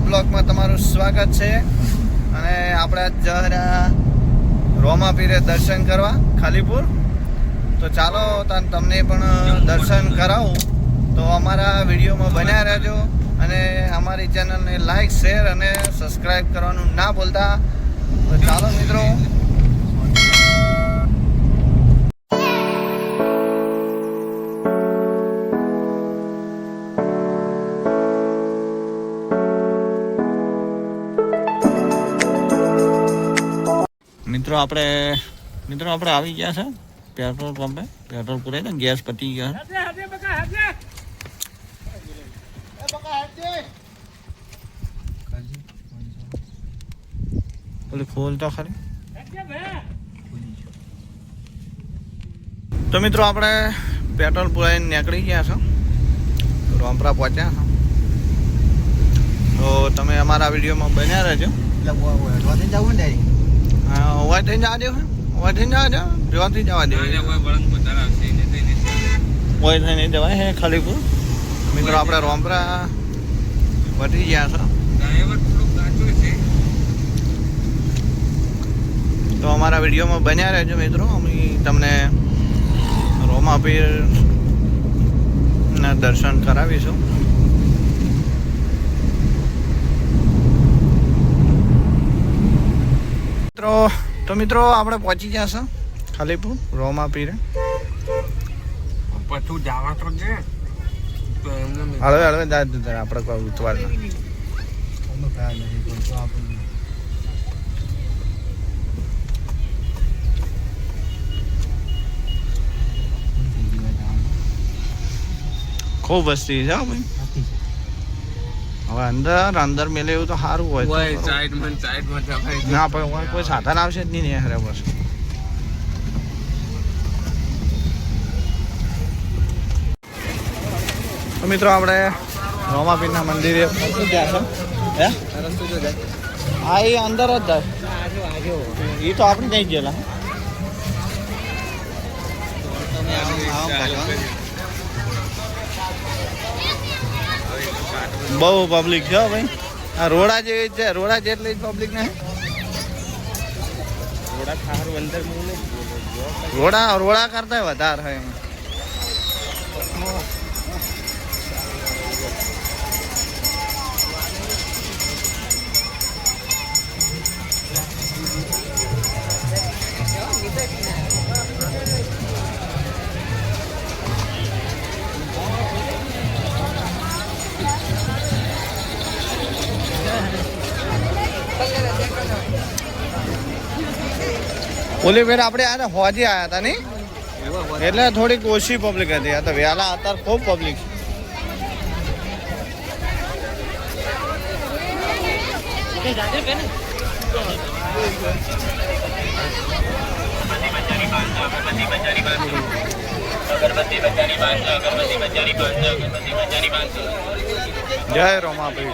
બ્લોગમાં તમારું સ્વાગત છે અને આપણે જરા રોમાપીરે દર્શન કરવા ખાલીપુર. તો ચાલો તમને પણ દર્શન કરાવું. તો અમારા વિડીયોમાં બન્યા રહેજો અને અમારી ચેનલને લાઈક શેર અને સબસ્ક્રાઈબ કરવાનું ના ભૂલતા. તો ચાલો મિત્રો, મિત્રો આપણે આવી ગયા છે પેટ્રોલ પંપે. પેટ્રોલ પૂરે ને ગેસ પતી ગયો. પેલી ખોલ તો ખરી. તો મિત્રો આપણે પેટ્રોલ પુરાઈને નીકળી ગયા છો, રોમપરા પહોંચ્યા છો. તો તમે અમારા વિડીયોમાં બન્યા રહેજો. અવાજ થઈને જવા દેવું, અવાજ થઈને જવા દે, જોવાથી જવા દે. કોઈ થઈને જવાય હે ખાલીપુર. મિત્રો આપણે રોમપરા વધી ગયા છો. તો અમારા વિડીયોમાં બન્યા રહેજો મિત્રો. અમે તમને રોમાપીરના દર્શન કરાવીશું. તો મિત્રો આપણે પહોંચી ગયા છે ખાલીપુર રોમાપીરે. પછી જવા તો છે હળવે આપણે કોઈ ઉતવાર ખૂબ વસ્તી છે ભાઈ. હવે અંદર મેલે એવું તો સારું હોય. ના ભાઈ કોઈ સાધન આવશે જ નહીં હરે બસ. તો મિત્રો આપણે રોમાપીરના મંદિરે પહોંચી ગયા છે. હા એ અંદર જ જાય. એ તો આપણે નહીં ગયેલા. બહુ પબ્લિક છે ભાઈ. આ રોડા જેવી છે, રોડા જેટલી જ પબ્લિક નહીં. રોડા કરતા વધારે હોય એમાં. ઓલી ફેર આપણે આ હોજી આવ્યા હતા નહીં, એટલે થોડીક ઓછી પબ્લિક હતી. આ તો વહેલા અત્યારે ખૂબ પબ્લિક. જય રોમાપીર.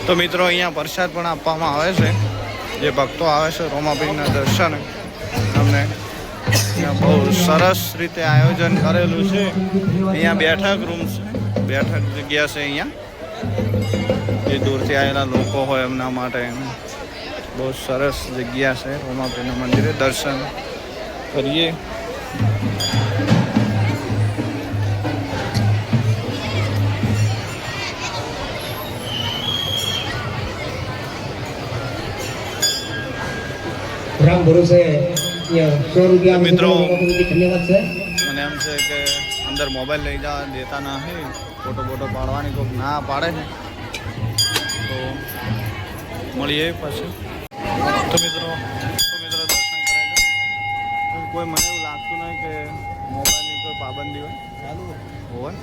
તો મિત્રો અહીંયા પ્રસાદ પણ આપવામાં આવે છે. જે ભક્તો આવે છે રોમાપીરના દર્શન, અમને બહુ સરસ રીતે આયોજન કરેલું છે. અહીંયા બેઠક રૂમ છે, બેઠક જગ્યા છે. અહીંયા જે દૂરથી આવેલા લોકો હોય એમના માટે બહુ સરસ જગ્યા છે. રોમાપીરના મંદિરે દર્શન કરીએ. મિત્રો મને એમ છે કે અંદર મોબાઈલ લઈ જવા દેતા નથી. ફોટો પાડવાની કોઈ ના પાડે છે તો મળીએ પછી. તો મિત્રો દર્શન કરાવી દો. કોઈ મને એવું લાગતું નહીં કે મોબાઈલની કોઈ પાબંદી હોય. ચાલુ હોય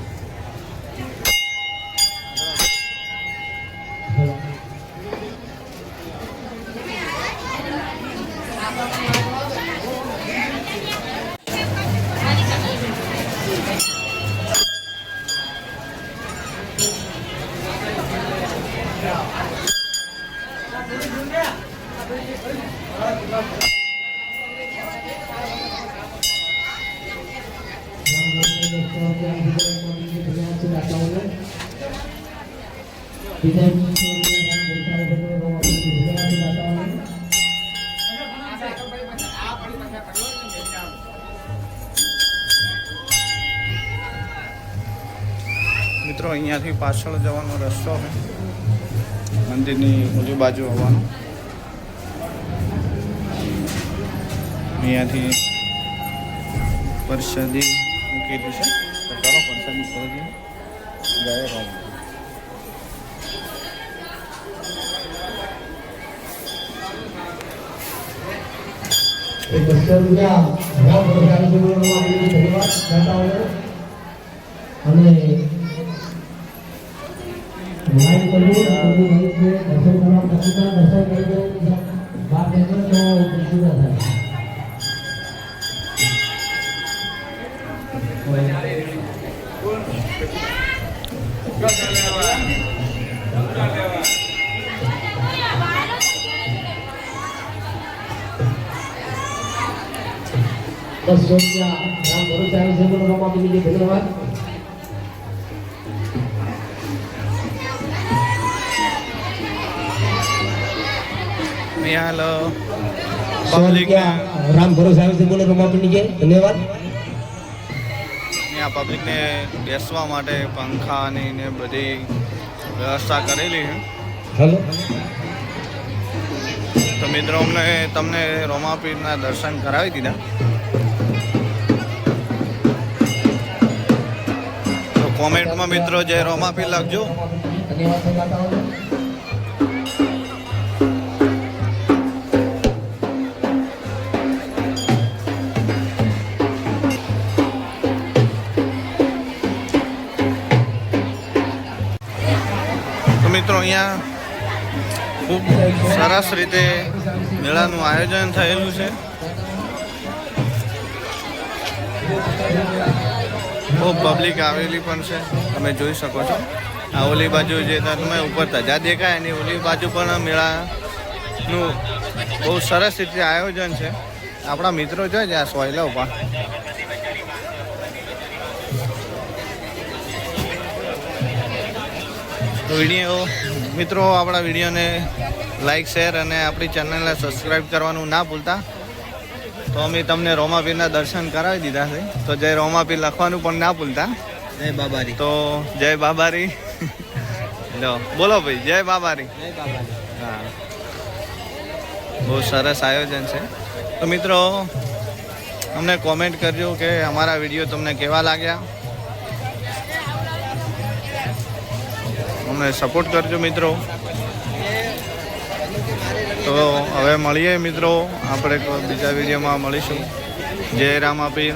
મિત્રો અહીંયાથી પાછળ જવાનો રસ્તો છે, મંદિરની ઓલી બાજુ આવવાનો. અહીંયાથી પરસાદી મૂકેલી છે, તો ચાલો પરસાદી ખોલી જાય રોમ. ધન્યવાદ. પબ્લિક રામ ભરોસે આવે છે, બોલો રમાપીની ધન્યવાદ. અહીંયા પબ્લિકને બેસવા માટે પંખાની ને બધી વ્યવસ્થા કરેલી છે. હેલો તો મિત્રો અમને તમને રોમાપીરના દર્શન કરાવી દીધા. તો કોમેન્ટમાં મિત્રો જય રોમાપીર લખજો. મિત્રો અહીંયા ખૂબ સરસ રીતે મેળાનું આયોજન થયેલું છે. ખૂબ પબ્લિક આવેલી પણ છે, તમે જોઈ શકો છો. આ ઓલી બાજુ જે તમે ઉપર ધજા દેખાય એની ઓલી બાજુ પણ મેળાનું બહુ સરસ રીતે આયોજન છે. આપણા મિત્રો જોઈએ આ સોયલા ઉપર. તો વિડીયો મિત્રો આપણા વિડીયોને લાઈક શેર અને આપણી ચેનલને સબસ્ક્રાઈબ કરવાનું ના ભૂલતા. તો અમે તમને રોમાપીરના દર્શન કરાવી દીધા છે, તો જય રોમાપીર લખવાનું પણ ના ભૂલતા. જય બાબારી. તો જય બાબારી. લો બોલો ભાઈ, જય બાબારી. હા, બહુ સરસ આયોજન છે. તો મિત્રો અમને કોમેન્ટ કરજો કે અમારા વિડીયો તમને કેવા લાગ્યા. અમને સપોર્ટ કરજો મિત્રો. તો હવે મળીએ મિત્રો, આપણે બીજા વિડીયોમાં મળીશું. જય રામાપીર.